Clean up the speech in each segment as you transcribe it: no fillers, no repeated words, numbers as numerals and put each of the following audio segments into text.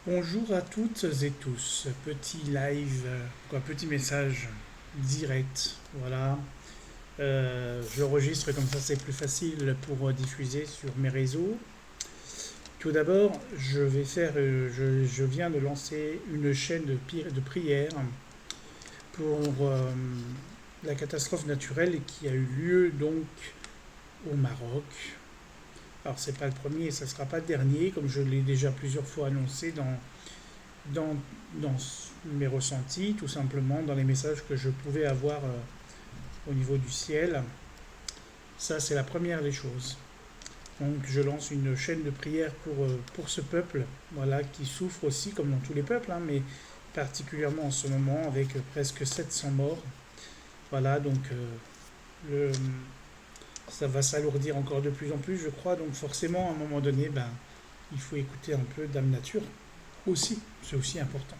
Bonjour à toutes et tous. Petit live, petit message direct. Voilà. J'enregistre comme ça, c'est plus facile pour diffuser sur mes réseaux. Tout d'abord, je viens de lancer une chaîne de prière pour la catastrophe naturelle qui a eu lieu donc au Maroc. Alors c'est pas le premier et ça sera pas le dernier, comme je l'ai déjà plusieurs fois annoncé dans, dans mes ressentis, tout simplement, dans les messages que je pouvais avoir au niveau du ciel. Ça, c'est la première des choses. Donc, je lance une chaîne de prière pour ce peuple, voilà, qui souffre aussi, comme dans tous les peuples, hein, mais particulièrement en ce moment, avec presque 700 morts. Voilà, donc le, ça va s'alourdir encore de plus en plus, je crois. Donc, forcément, à un moment donné, ben, il faut écouter un peu Dame Nature aussi. C'est aussi important.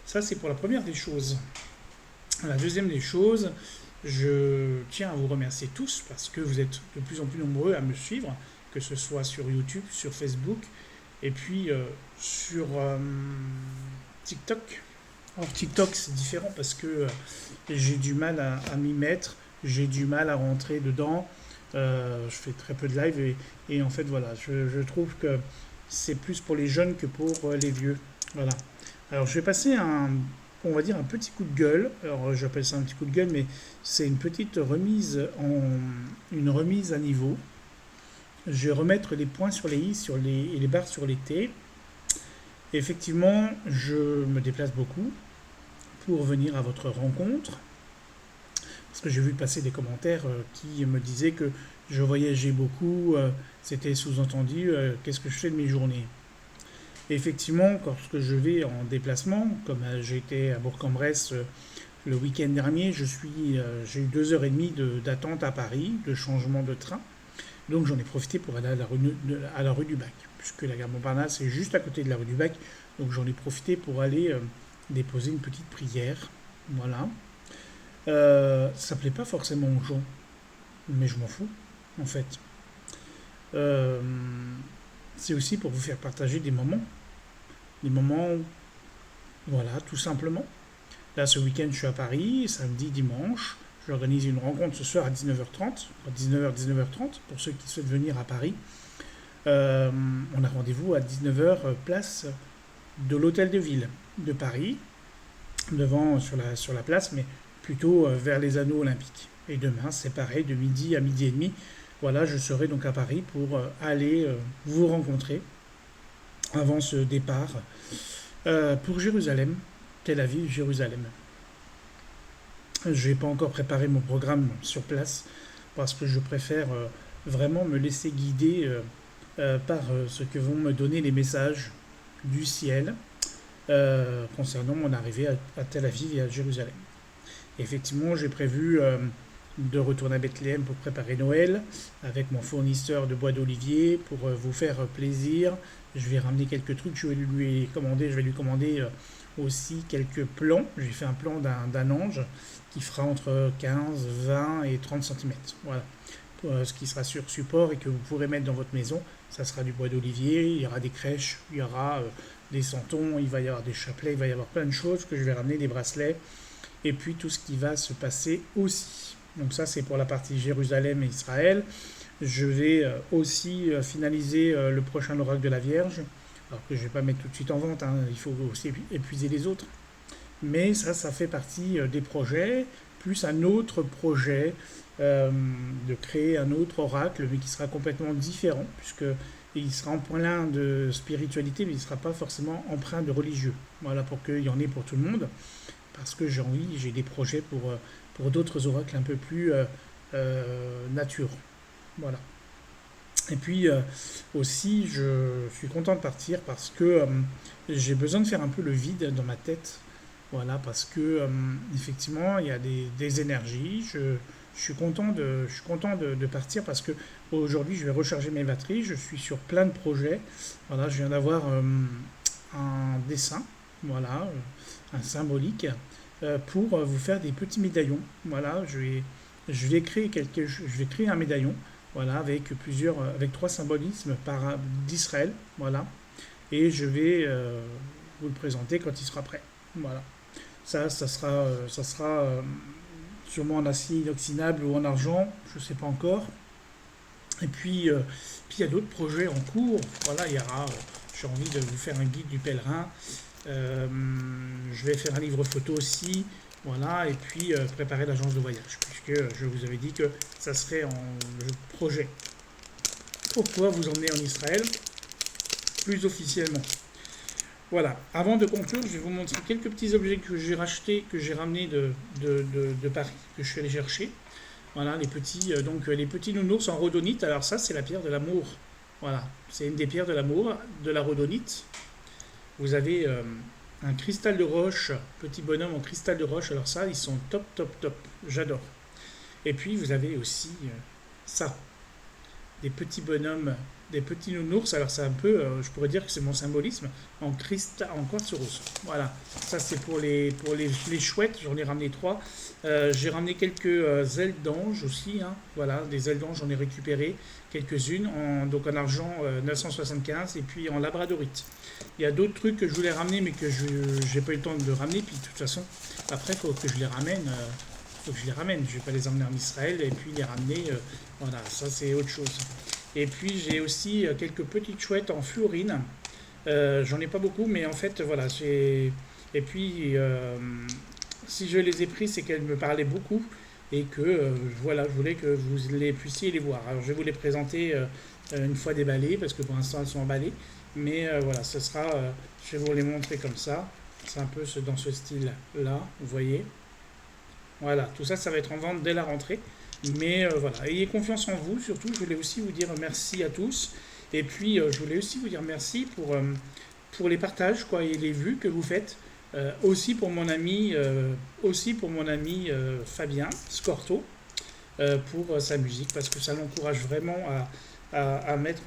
Ça, c'est pour la première des choses. La deuxième des choses, je tiens à vous remercier tous parce que vous êtes de plus en plus nombreux à me suivre, que ce soit sur YouTube, sur Facebook et puis sur TikTok. Alors TikTok c'est différent parce que j'ai du mal à m'y mettre, j'ai du mal à rentrer dedans, je fais très peu de live et en fait voilà, je trouve que c'est plus pour les jeunes que pour les vieux. Voilà. Alors je vais passer on va dire un petit coup de gueule. Alors j'appelle ça un petit coup de gueule, mais c'est une remise à niveau. Je vais remettre les points sur les i et les barres sur les t. Et effectivement, je me déplace beaucoup pour venir à votre rencontre parce que j'ai vu passer des commentaires qui me disaient que je voyageais beaucoup. C'était sous-entendu qu'est-ce que je fais de mes journées. Et effectivement, lorsque je vais en déplacement, comme j'ai été à Bourg-en-Bresse le week-end dernier, j'ai eu 2 heures et demie d'attente à Paris, de changement de train. Donc j'en ai profité pour aller à la rue du Bac, puisque la gare Montparnasse est juste à côté de la rue du Bac. Donc j'en ai profité pour aller déposer une petite prière. Voilà. Ça plaît pas forcément aux gens, mais je m'en fous, en fait. Euh, c'est aussi pour vous faire partager des moments, voilà, tout simplement. Là, ce week-end, je suis à Paris, samedi, dimanche. J'organise une rencontre ce soir à 19h30, à 19h, 19h30, pour ceux qui souhaitent venir à Paris. On a rendez-vous à 19h, place de l'Hôtel de Ville de Paris, devant sur la place, mais plutôt vers les anneaux olympiques. Et demain, c'est pareil, de midi à midi et demi. Voilà, je serai donc à Paris pour aller vous rencontrer avant ce départ pour Jérusalem, Tel Aviv, Jérusalem. Je n'ai pas encore préparé mon programme sur place parce que je préfère vraiment me laisser guider par ce que vont me donner les messages du ciel concernant mon arrivée à Tel Aviv et à Jérusalem. Effectivement, j'ai prévu de retourner à Bethléem pour préparer Noël avec mon fournisseur de bois d'olivier pour vous faire plaisir. Je vais ramener quelques trucs, je vais lui commander aussi quelques plans. J'ai fait un plan d'un ange qui fera entre 15, 20 et 30 cm. Voilà. Ce qui sera sur support et que vous pourrez mettre dans votre maison. Ça sera du bois d'olivier, il y aura des crèches, il y aura des santons, il va y avoir des chapelets, il va y avoir plein de choses que je vais ramener, des bracelets, et puis tout ce qui va se passer aussi. Donc ça c'est pour la partie Jérusalem et Israël. Je vais aussi finaliser le prochain oracle de la Vierge, alors que je ne vais pas mettre tout de suite en vente, hein, il faut aussi épuiser les autres. Mais ça fait partie des projets, plus un autre projet de créer un autre oracle, mais qui sera complètement différent, puisque il sera empreint de spiritualité, mais il ne sera pas forcément empreint de religieux. Voilà, pour qu'il y en ait pour tout le monde, parce que j'ai des projets pour d'autres oracles un peu plus nature. Voilà. Et puis aussi, je suis content de partir parce que j'ai besoin de faire un peu le vide dans ma tête. Voilà, parce que effectivement, il y a des énergies. Je suis content de partir parce que aujourd'hui, je vais recharger mes batteries. Je suis sur plein de projets. Voilà, je viens d'avoir un dessin, voilà, un symbolique pour vous faire des petits médaillons. Voilà, je vais créer un médaillon, voilà, avec 3 symbolismes d'Israël, voilà, et je vais vous le présenter quand il sera prêt. Voilà. Ça sera sûrement en acier inoxydable ou en argent, je ne sais pas encore. Et puis il y a d'autres projets en cours. Voilà, j'ai envie de vous faire un guide du pèlerin. Euh, je vais faire un livre photo aussi. Voilà, et puis préparer l'agence de voyage, puisque je vous avais dit que ça serait en projet pour pouvoir vous emmener en Israël plus officiellement. Voilà, avant de conclure, je vais vous montrer quelques petits objets que j'ai rachetés, que j'ai ramenés de Paris, que je suis allé chercher. Voilà, les petits nounours en rhodonite. Alors ça, c'est la pierre de l'amour. Voilà, c'est une des pierres de l'amour, de la rhodonite. Vous avez un cristal de roche, petit bonhomme en cristal de roche. Alors ça, ils sont top, top, top. J'adore. Et puis, vous avez aussi ça, des petits bonhommes, des petits nounours. Alors c'est un peu, je pourrais dire que c'est mon symbolisme, en cristal, en quartz rose. Voilà, ça c'est pour les chouettes, j'en ai ramené trois. J'ai ramené quelques ailes d'ange aussi, hein. Voilà, des ailes d'ange, j'en ai récupéré quelques-unes, donc en argent 975 et puis en labradorite. Il y a d'autres trucs que je voulais ramener mais que je n'ai pas eu le temps de ramener, puis de toute façon, après il faut que je les ramène. Faut que je les ramène, je vais pas les emmener en Israël et puis les ramener, voilà, ça c'est autre chose. Et puis j'ai aussi quelques petites chouettes en fluorine. J'en ai pas beaucoup, mais en fait voilà, et puis si je les ai pris, c'est qu'elles me parlaient beaucoup et que voilà, je voulais que vous les puissiez les voir. Alors je vais vous les présenter une fois déballées parce que pour l'instant elles sont emballées, mais voilà, je vais vous les montrer comme ça. C'est un peu dans ce style-là, vous voyez. Voilà, tout ça, ça va être en vente dès la rentrée. Mais voilà, ayez confiance en vous, surtout. Je voulais aussi vous dire merci à tous. Et puis, je voulais aussi vous dire merci pour les partages quoi, et les vues que vous faites. Aussi pour mon ami Fabien Scorto, pour sa musique, parce que ça l'encourage vraiment à mettre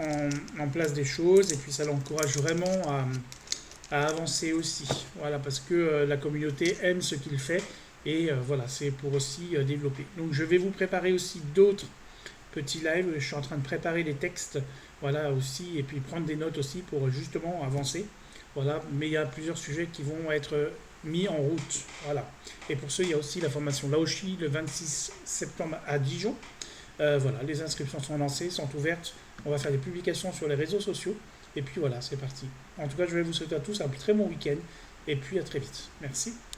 en place des choses. Et puis, ça l'encourage vraiment à avancer aussi. Voilà, parce que la communauté aime ce qu'il fait et voilà, c'est pour aussi développer. Donc je vais vous préparer aussi d'autres petits lives. Je suis en train de préparer les textes, voilà aussi, et puis prendre des notes aussi pour justement avancer. Voilà, mais il y a plusieurs sujets qui vont être mis en route. Voilà. Et pour ce, il y a aussi la formation Laoshi le 26 septembre à Dijon. Voilà, les inscriptions sont lancées, sont ouvertes. On va faire des publications sur les réseaux sociaux. Et puis voilà, c'est parti. En tout cas, je vais vous souhaiter à tous un très bon week-end. Et puis à très vite. Merci.